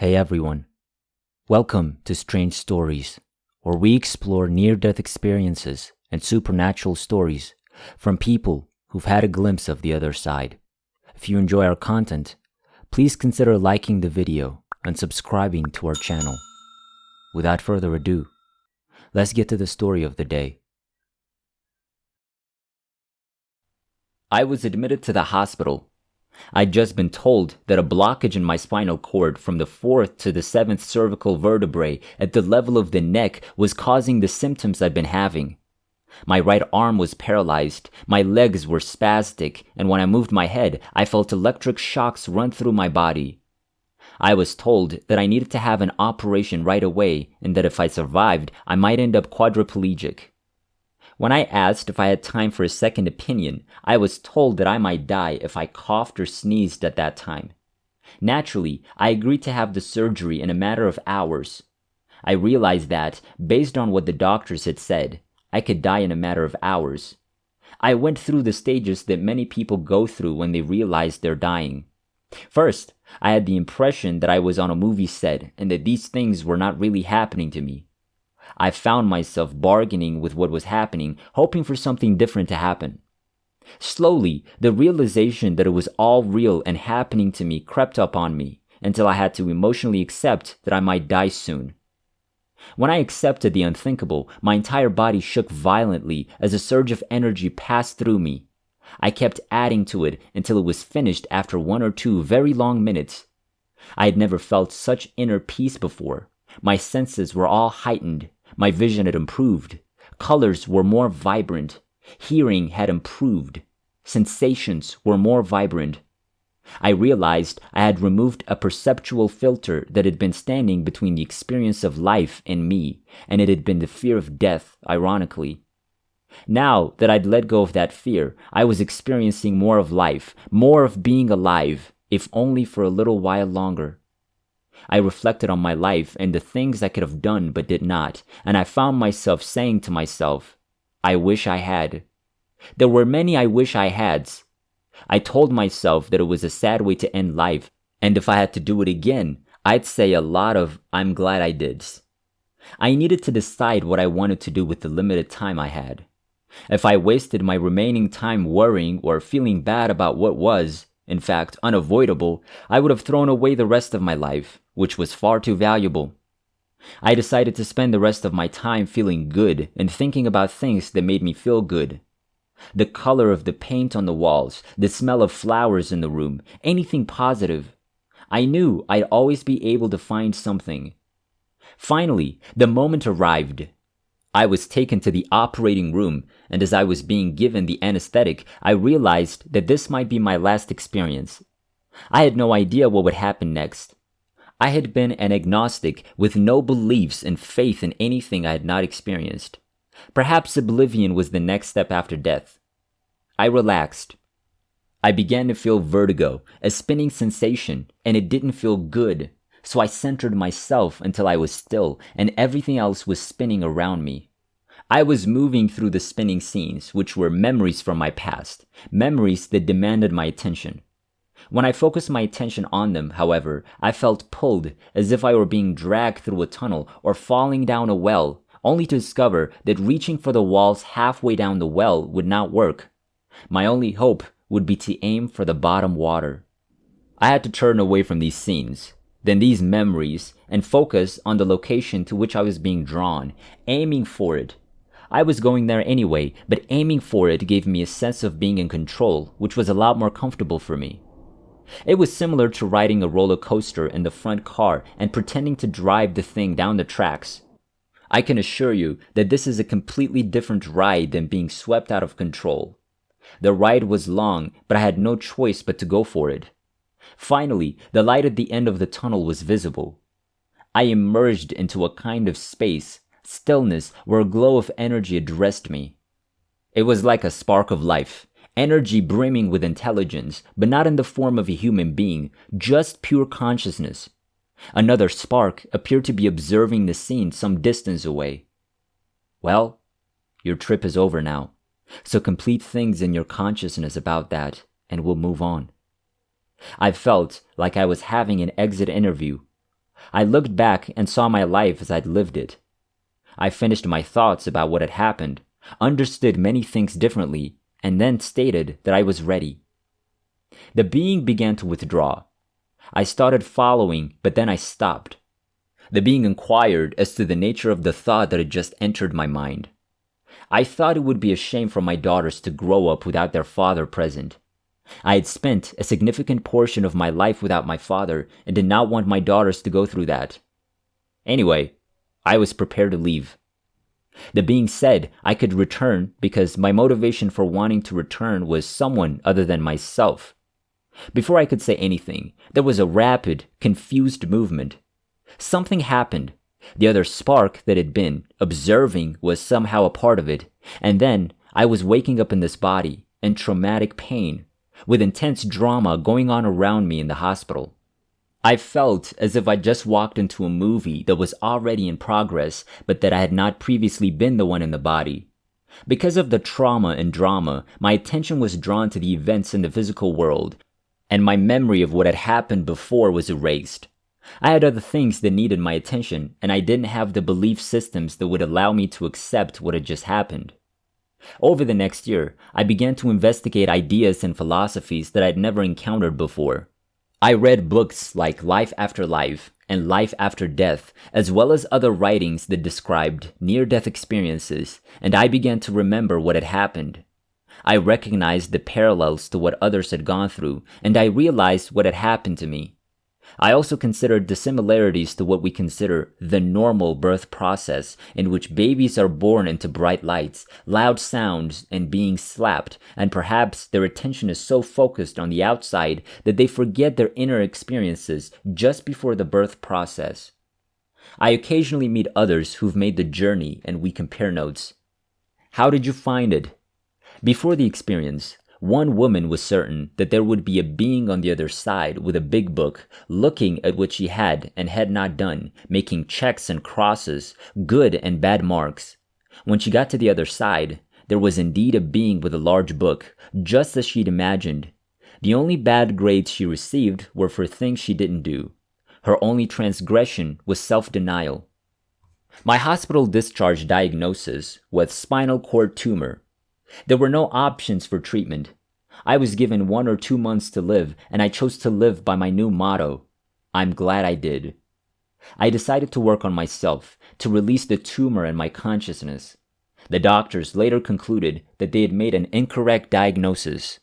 Hey everyone, welcome to Strange Stories, where we explore near-death experiences and supernatural stories from people who've had a glimpse of the other side. If you enjoy our content, please consider liking the video and subscribing to our channel. Without further ado, let's get to the story of the day. I was admitted to the hospital. I'd just been told that a blockage in my spinal cord from the 4th to the 7th cervical vertebrae at the level of the neck was causing the symptoms I'd been having. My right arm was paralyzed, my legs were spastic, and when I moved my head, I felt electric shocks run through my body. I was told that I needed to have an operation right away and that if I survived, I might end up quadriplegic. When I asked if I had time for a second opinion, I was told that I might die if I coughed or sneezed at that time. Naturally, I agreed to have the surgery in a matter of hours. I realized that, based on what the doctors had said, I could die in a matter of hours. I went through the stages that many people go through when they realize they're dying. First, I had the impression that I was on a movie set and that these things were not really happening to me. I found myself bargaining with what was happening, hoping for something different to happen. Slowly, the realization that it was all real and happening to me crept up on me, until I had to emotionally accept that I might die soon. When I accepted the unthinkable, my entire body shook violently as a surge of energy passed through me. I kept adding to it until it was finished after 1 or 2 very long minutes. I had never felt such inner peace before. My senses were all heightened. My vision had improved. Colors were more vibrant. Hearing had improved. Sensations were more vibrant. I realized I had removed a perceptual filter that had been standing between the experience of life and me, and it had been the fear of death, ironically. Now that I'd let go of that fear, I was experiencing more of life, more of being alive, if only for a little while longer. I reflected on my life and the things I could have done but did not, and I found myself saying to myself, I wish I had. There were many I wish I hads. I told myself that it was a sad way to end life, and if I had to do it again, I'd say a lot of I'm glad I did. I needed to decide what I wanted to do with the limited time I had. If I wasted my remaining time worrying or feeling bad about what was, in fact, unavoidable, I would have thrown away the rest of my life, which was far too valuable. I decided to spend the rest of my time feeling good and thinking about things that made me feel good. The color of the paint on the walls, the smell of flowers in the room, anything positive. I knew I'd always be able to find something. Finally, the moment arrived. I was taken to the operating room, and as I was being given the anesthetic, I realized that this might be my last experience. I had no idea what would happen next. I had been an agnostic with no beliefs and faith in anything I had not experienced. Perhaps oblivion was the next step after death. I relaxed. I began to feel vertigo, a spinning sensation, and it didn't feel good. So I centered myself until I was still, and everything else was spinning around me. I was moving through the spinning scenes, which were memories from my past, memories that demanded my attention. When I focused my attention on them, however, I felt pulled, as if I were being dragged through a tunnel or falling down a well, only to discover that reaching for the walls halfway down the well would not work. My only hope would be to aim for the bottom water. I had to turn away from these scenes, then these memories, and focus on the location to which I was being drawn, aiming for it. I was going there anyway, but aiming for it gave me a sense of being in control, which was a lot more comfortable for me. It was similar to riding a roller coaster in the front car and pretending to drive the thing down the tracks. I can assure you that this is a completely different ride than being swept out of control. The ride was long, but I had no choice but to go for it. Finally, the light at the end of the tunnel was visible. I emerged into a kind of space, stillness, where a glow of energy addressed me. It was like a spark of life, energy brimming with intelligence, but not in the form of a human being, just pure consciousness. Another spark appeared to be observing the scene some distance away. Well, your trip is over now, so complete things in your consciousness about that, and we'll move on. I felt like I was having an exit interview. I looked back and saw my life as I'd lived it. I finished my thoughts about what had happened, understood many things differently, and then stated that I was ready. The being began to withdraw. I started following, but then I stopped. The being inquired as to the nature of the thought that had just entered my mind. I thought it would be a shame for my daughters to grow up without their father present. I had spent a significant portion of my life without my father and did not want my daughters to go through that. Anyway, I was prepared to leave. The being said I could return because my motivation for wanting to return was someone other than myself. Before I could say anything, there was a rapid, confused movement. Something happened. The other spark that had been observing was somehow a part of it, and then I was waking up in this body, in traumatic pain, with intense drama going on around me in the hospital. I felt as if I just walked into a movie that was already in progress, but that I had not previously been the one in the body. Because of the trauma and drama, my attention was drawn to the events in the physical world, and my memory of what had happened before was erased. I had other things that needed my attention, and I didn't have the belief systems that would allow me to accept what had just happened. Over the next year, I began to investigate ideas and philosophies that I'd never encountered before. I read books like Life After Life and Life After Death, as well as other writings that described near-death experiences, and I began to remember what had happened. I recognized the parallels to what others had gone through, and I realized what had happened to me. I also considered the similarities to what we consider the normal birth process, in which babies are born into bright lights, loud sounds, and being slapped, and perhaps their attention is so focused on the outside that they forget their inner experiences just before the birth process. I occasionally meet others who've made the journey, and we compare notes. How did you find it? Before the experience, one woman was certain that there would be a being on the other side with a big book, looking at what she had and had not done, making checks and crosses, good and bad marks. When she got to the other side, there was indeed a being with a large book, just as she'd imagined. The only bad grades she received were for things she didn't do. Her only transgression was self-denial. My hospital discharge diagnosis was spinal cord tumor. There were no options for treatment. I was given 1 or 2 months to live, and I chose to live by my new motto, I'm glad I did. I decided to work on myself, to release the tumor in my consciousness. The doctors later concluded that they had made an incorrect diagnosis.